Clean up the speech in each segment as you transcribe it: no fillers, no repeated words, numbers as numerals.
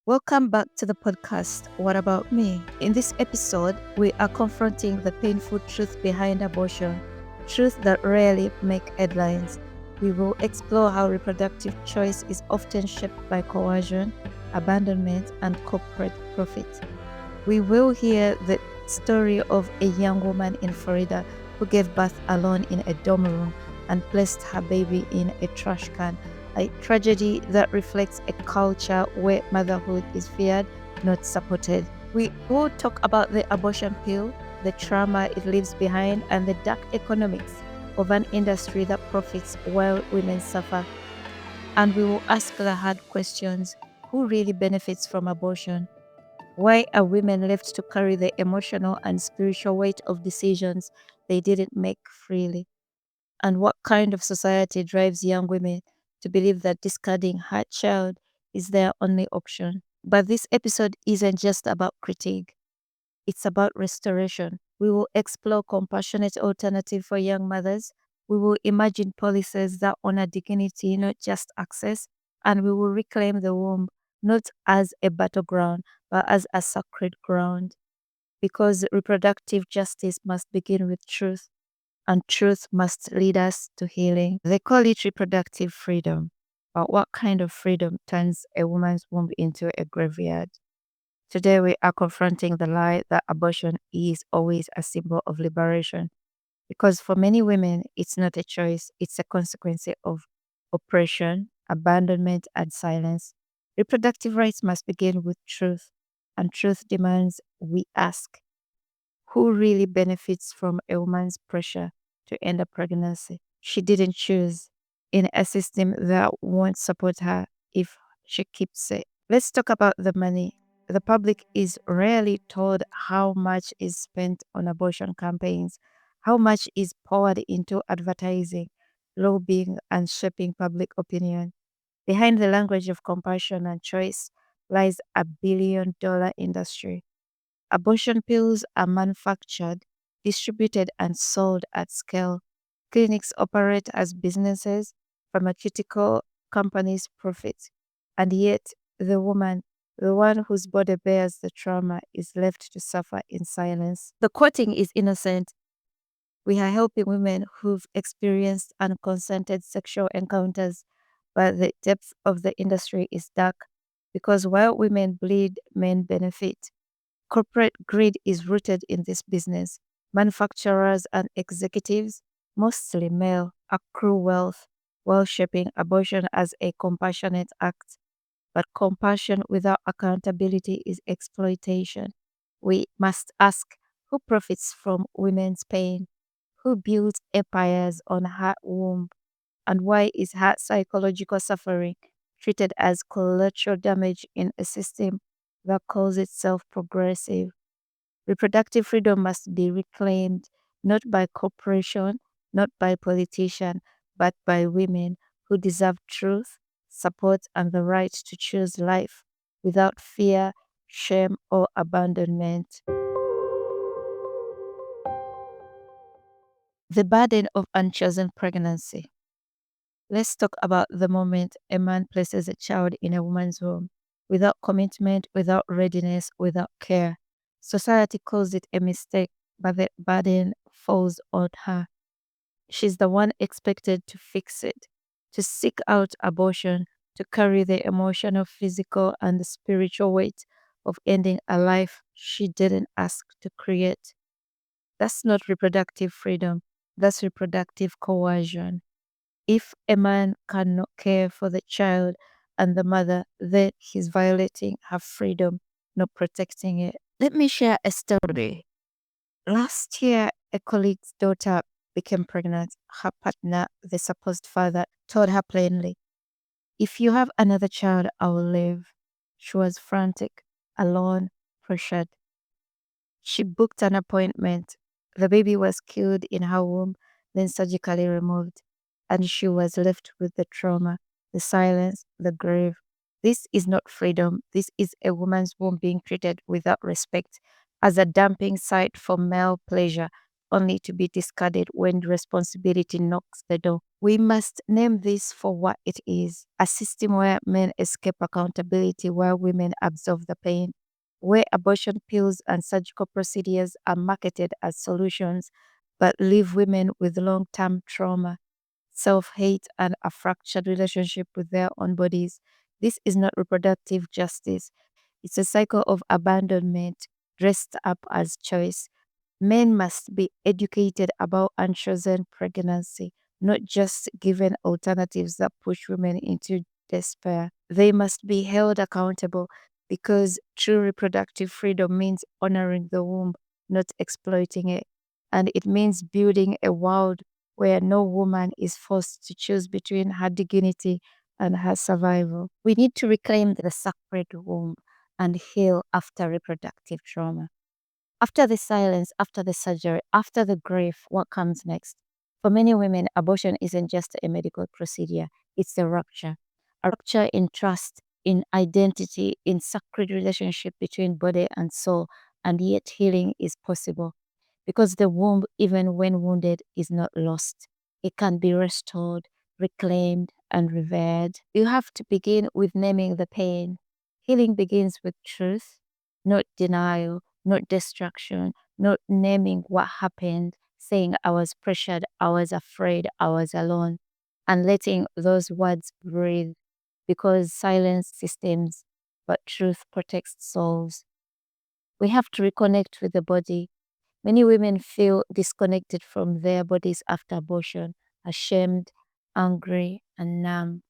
Welcome back to the podcast, What About Me? In this episode, we are confronting the painful truth behind abortion, truth that rarely make headlines. We will explore how reproductive choice is often shaped by coercion, abandonment, and corporate profit. We will hear the story of a young woman in Florida who gave birth alone in a dorm room and placed her baby in a trash can, a tragedy that reflects a culture where motherhood is feared, not supported. We will talk about the abortion pill, the trauma it leaves behind, and the dark economics of an industry that profits while women suffer. And we will ask the hard questions: who really benefits from abortion? Why are women left to carry the emotional and spiritual weight of decisions they didn't make freely? And what kind of society drives young women to believe that discarding her child is their only option? But this episode isn't just about critique, it's about restoration. We will explore compassionate alternative for young mothers. We will imagine policies that honor dignity, not just access, and we will reclaim the womb not as a battleground, but as a sacred ground. Because reproductive justice must begin with truth, and truth must lead us to healing. They call it reproductive freedom. But what kind of freedom turns a woman's womb into a graveyard? Today, we are confronting the lie that abortion is always a symbol of liberation. Because for many women, it's not a choice, it's a consequence of oppression, abandonment, and silence. Reproductive rights must begin with truth, and truth demands we ask: who really benefits from a woman's pressure to end a pregnancy she didn't choose in a system that won't support her if she keeps it? Let's talk about the money. The public is rarely told how much is spent on abortion campaigns, how much is poured into advertising, lobbying, and shaping public opinion. Behind the language of compassion and choice lies a $1 billion industry. Abortion pills are manufactured, distributed, and sold at scale. Clinics operate as businesses, pharmaceutical companies profit. And yet, the woman, the one whose body bears the trauma, is left to suffer in silence. The quoting is innocent. We are helping women who've experienced unconsented sexual encounters, but the depth of the industry is dark because while women bleed, men benefit. Corporate greed is rooted in this business. Manufacturers and executives, mostly male, accrue wealth while shaping abortion as a compassionate act. But compassion without accountability is exploitation. We must ask: who profits from women's pain? Who builds empires on her womb? And why is her psychological suffering treated as collateral damage in a system that calls itself progressive? Reproductive freedom must be reclaimed not by corporation, not by politician, but by women who deserve truth, support, and the right to choose life without fear, shame, or abandonment. The burden of unchosen pregnancy. Let's talk about the moment a man places a child in a woman's womb without commitment, without readiness, without care. Society calls it a mistake, but the burden falls on her. She's the one expected to fix it, to seek out abortion, to carry the emotional, physical, and spiritual weight of ending a life she didn't ask to create. That's not reproductive freedom, that's reproductive coercion. If a man cannot care for the child and the mother, then he's violating her freedom, not protecting it. Let me share a story. Last year, a colleague's daughter became pregnant. Her partner, the supposed father, told her plainly, "If you have another child, I will leave." She was frantic, alone, pressured. She booked an appointment. The baby was killed in her womb, then surgically removed, and she was left with the trauma, the silence, the grief. This is not freedom. This is a woman's womb being treated without respect as a dumping site for male pleasure only to be discarded when responsibility knocks the door. We must name this for what it is: a system where men escape accountability while women absorb the pain, where abortion pills and surgical procedures are marketed as solutions but leave women with long term trauma, self hate, and a fractured relationship with their own bodies. This is not reproductive justice. It's a cycle of abandonment dressed up as choice. Men must be educated about unchosen pregnancy, not just given alternatives that push women into despair. They must be held accountable because true reproductive freedom means honoring the womb, not exploiting it. And it means building a world where no woman is forced to choose between her dignity and her survival. We need to reclaim the sacred womb and heal after reproductive trauma. After the silence, after the surgery, after the grief, what comes next? For many women, abortion isn't just a medical procedure, it's a rupture in trust, in identity, in sacred relationship between body and soul, and yet healing is possible. Because the womb, even when wounded, is not lost. It can be restored, reclaimed, and revered. You have to begin with naming the pain. Healing begins with truth, not denial, not destruction, not naming what happened, saying I was pressured, I was afraid, I was alone, and letting those words breathe because silence systems, but truth protects souls. We have to reconnect with the body. Many women feel disconnected from their bodies after abortion, ashamed, angry, and numb.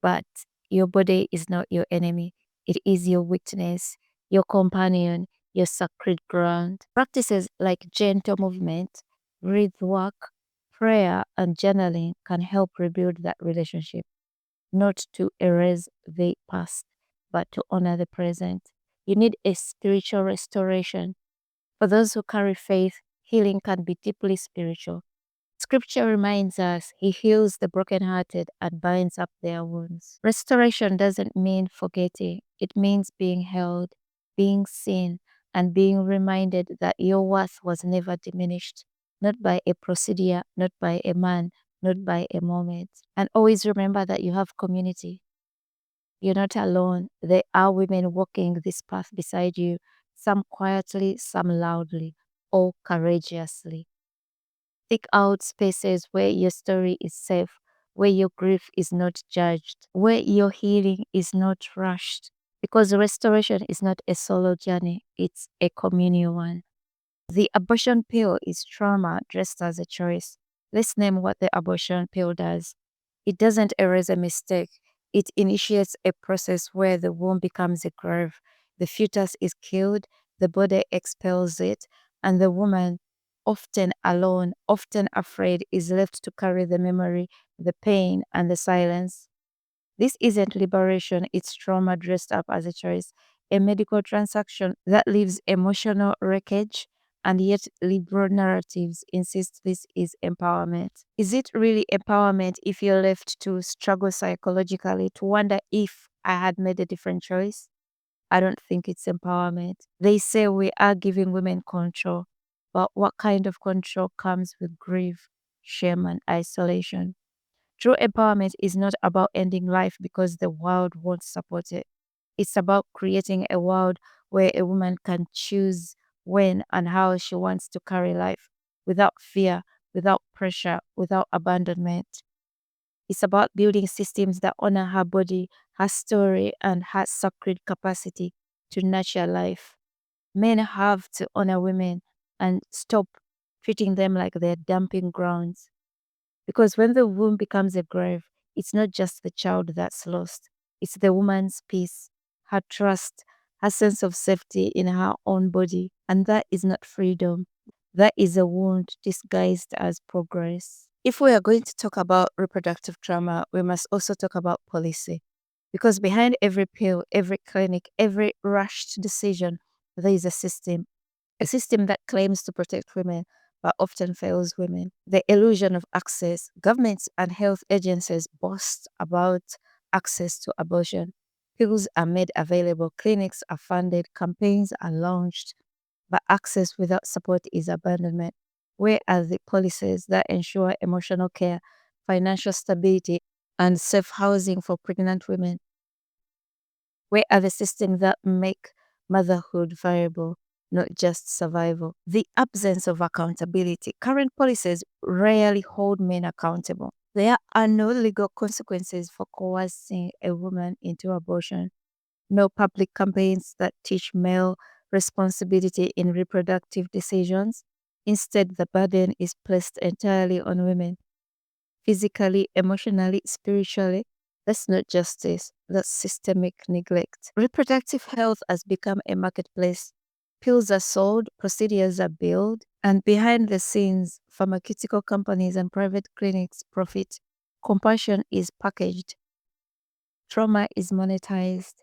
But your body is not your enemy. It is your witness, your companion, your sacred ground. Practices like gentle movement, breath work, prayer, and journaling can help rebuild that relationship, not to erase the past, but to honor the present. You need a spiritual restoration. For those who carry faith, healing can be deeply spiritual. Scripture reminds us he heals the brokenhearted and binds up their wounds. Restoration doesn't mean forgetting, it means being held, being seen, and being reminded that your worth was never diminished, not by a procedure, not by a man, not by a moment. And always remember that you have community. You're not alone. There are women walking this path beside you, some quietly, some loudly, all courageously. Seek out spaces where your story is safe, where your grief is not judged, where your healing is not rushed. Because restoration is not a solo journey, it's a communal one. The abortion pill is trauma dressed as a choice. Let's name what the abortion pill does. It doesn't erase a mistake. It initiates a process where the womb becomes a grave. The fetus is killed, the body expels it, and the woman, often alone, often afraid, is left to carry the memory, the pain, and the silence. This isn't liberation, it's trauma dressed up as a choice, a medical transaction that leaves emotional wreckage, and yet liberal narratives insist this is empowerment. Is it really empowerment if you're left to struggle psychologically, to wonder if I had made a different choice? I don't think it's empowerment. They say we are giving women control, but what kind of control comes with grief, shame, and isolation? True empowerment is not about ending life because the world won't support it. It's about creating a world where a woman can choose when and how she wants to carry life without fear, without pressure, without abandonment. It's about building systems that honor her body, her story, and her sacred capacity to nurture life. Men have to honor women and stop treating them like they're dumping grounds. Because when the womb becomes a grave, it's not just the child that's lost, it's the woman's peace, her trust, her sense of safety in her own body. And that is not freedom. That is a wound disguised as progress. If we are going to talk about reproductive trauma, we must also talk about policy. Because behind every pill, every clinic, every rushed decision, there is a system that claims to protect women but often fails women. The illusion of access. Governments and health agencies boast about access to abortion. Pills are made available, clinics are funded, campaigns are launched, but access without support is abandonment. Where are the policies that ensure emotional care, financial stability, and safe housing for pregnant women? Where are the systems that make motherhood viable, not just survival? The absence of accountability. Current policies rarely hold men accountable. There are no legal consequences for coercing a woman into abortion, no public campaigns that teach male responsibility in reproductive decisions. Instead, the burden is placed entirely on women, physically, emotionally, spiritually. That's not justice, that's systemic neglect. Reproductive health has become a marketplace. Pills are sold, procedures are billed, and behind the scenes, pharmaceutical companies and private clinics profit. Compassion is packaged, trauma is monetized,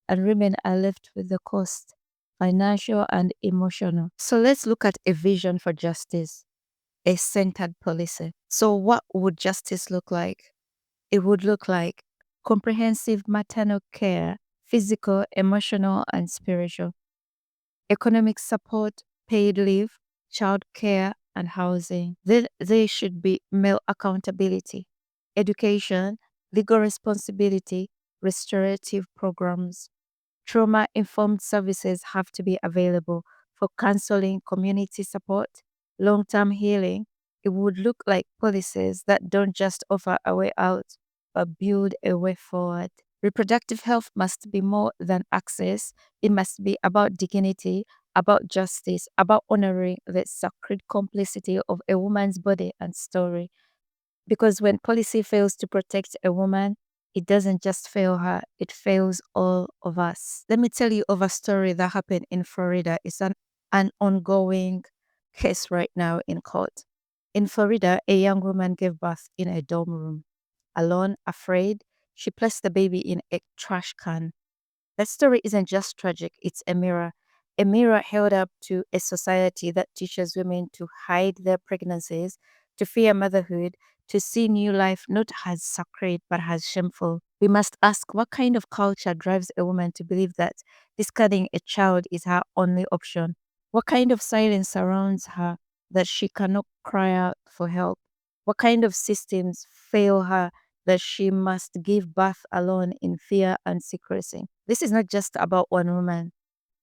and women are left with the cost, financial and emotional. So let's look at a vision for justice, a centered policy. So, what would justice look like? It would look like comprehensive maternal care, physical, emotional, and spiritual, economic support, paid leave, child care, and housing. Then there should be male accountability, education, legal responsibility, restorative programs. Trauma informed services have to be available for counseling, community support, long term healing. It would look like policies that don't just offer a way out, but build a way forward. Reproductive health must be more than access, it must be about dignity, about justice, about honoring the sacred complicity of a woman's body and story. Because when policy fails to protect a woman, it doesn't just fail her, it fails all of us. Let me tell you of a story that happened in Florida. It's an ongoing case right now in court. In Florida, a young woman gave birth in a dorm room. Alone, afraid, she placed the baby in a trash can. That story isn't just tragic, it's a mirror held up to a society that teaches women to hide their pregnancies, to fear motherhood, to see new life not as sacred but as shameful. We must ask, what kind of culture drives a woman to believe that discarding a child is her only option? What kind of silence surrounds her that she cannot cry out for help? What kind of systems fail her that she must give birth alone in fear and secrecy? This is not just about one woman.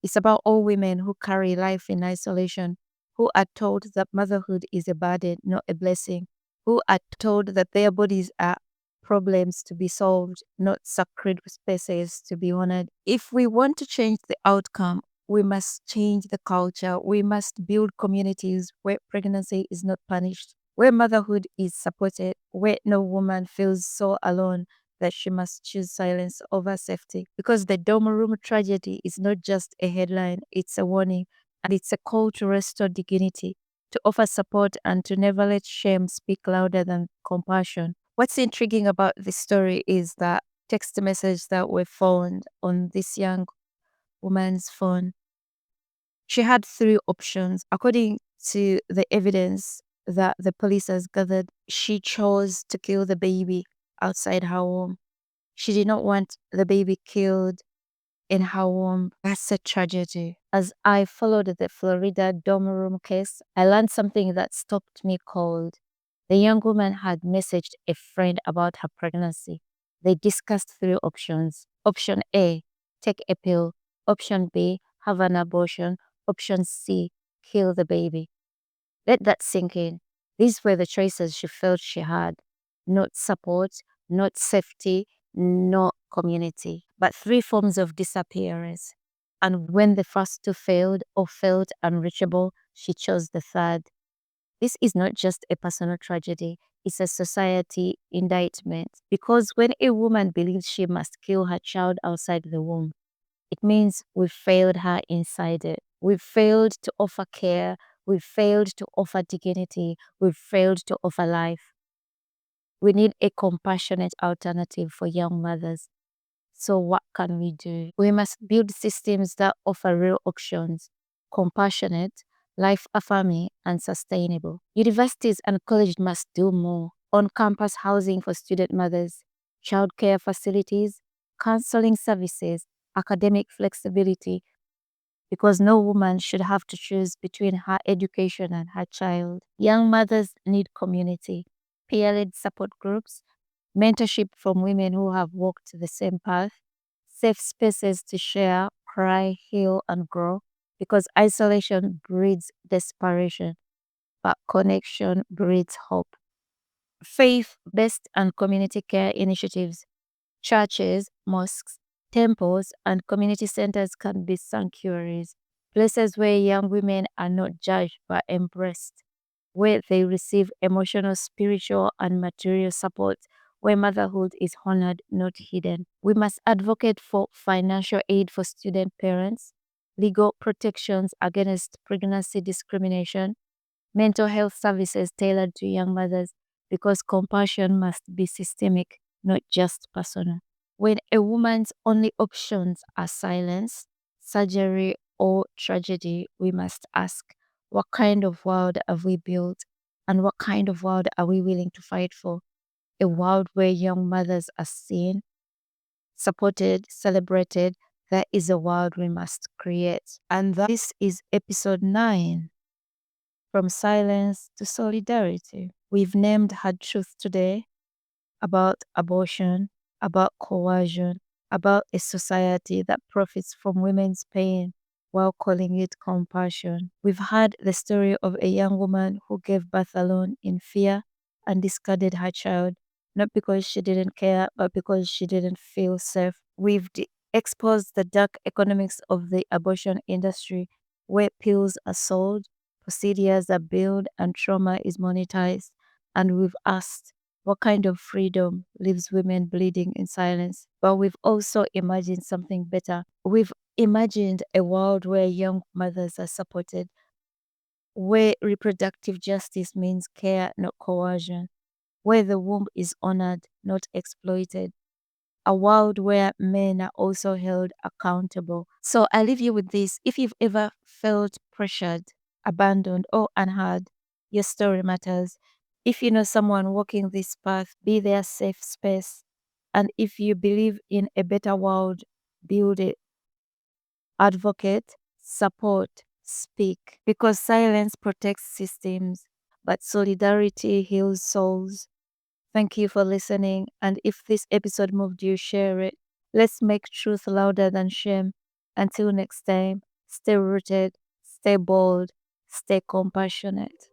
It's about all women who carry life in isolation, who are told that motherhood is a burden, not a blessing, who are told that their bodies are problems to be solved, not sacred spaces to be honored. If we want to change the outcome, we must change the culture. We must build communities where pregnancy is not punished, where motherhood is supported, where no woman feels so alone that she must choose silence over safety. Because the dorm room tragedy is not just a headline, it's a warning, and it's a call to restore dignity, to offer support, and to never let shame speak louder than compassion. What's intriguing about this story is that text message that we found on this young woman's phone. She had three options. According to the evidence that the police has gathered, she chose to kill the baby outside her home. She did not want the baby killed in her womb. That's a tragedy. As I followed the Florida dorm room case, I learned something that stopped me cold. The young woman had messaged a friend about her pregnancy. They discussed three options. Option A, take a pill. Option B, have an abortion. Option C, kill the baby. Let that sink in. These were the choices she felt she had. Not support, not safety, not community, but three forms of disappearance. And when the first two failed or felt unreachable, she chose the third. This is not just a personal tragedy, it's a society indictment. Because when a woman believes she must kill her child outside the womb, it means we've failed her inside it. We've failed to offer care. We've failed to offer dignity. We've failed to offer life. We need a compassionate alternative for young mothers. So what can we do? We must build systems that offer real options, compassionate, life-affirming, and sustainable. Universities and colleges must do more. On-campus housing for student mothers, childcare facilities, counseling services, academic flexibility, because no woman should have to choose between her education and her child. Young mothers need community, peer-led support groups, mentorship from women who have walked the same path, safe spaces to share, cry, heal, and grow, because isolation breeds desperation, but connection breeds hope. Faith-based and community care initiatives, churches, mosques, temples, and community centers can be sanctuaries, places where young women are not judged but embraced, where they receive emotional, spiritual, and material support, where motherhood is honored, not hidden. We must advocate for financial aid for student parents, legal protections against pregnancy discrimination, mental health services tailored to young mothers, because compassion must be systemic, not just personal. When a woman's only options are silence, surgery, or tragedy, we must ask, what kind of world have we built? And what kind of world are we willing to fight for? A world where young mothers are seen, supported, celebrated. That is a world we must create. And this is episode 9. From silence to solidarity. We've named hard truth today about abortion, about coercion, about a society that profits from women's pain while calling it compassion. We've heard the story of a young woman who gave birth alone in fear and discarded her child, not because she didn't care, but because she didn't feel safe. We've exposed the dark economics of the abortion industry, where pills are sold, procedures are billed, and trauma is monetized. And we've asked, what kind of freedom leaves women bleeding in silence? But we've also imagined something better. We've imagined a world where young mothers are supported, where reproductive justice means care, not coercion, where the womb is honored, not exploited, a world where men are also held accountable. So I leave you with this. If you've ever felt pressured, abandoned, or unheard, your story matters. If you know someone walking this path, be their safe space. And if you believe in a better world, build it. Advocate, support, speak. Because silence protects systems, but solidarity heals souls. Thank you for listening. And if this episode moved you, share it. Let's make truth louder than shame. Until next time, stay rooted, stay bold, stay compassionate.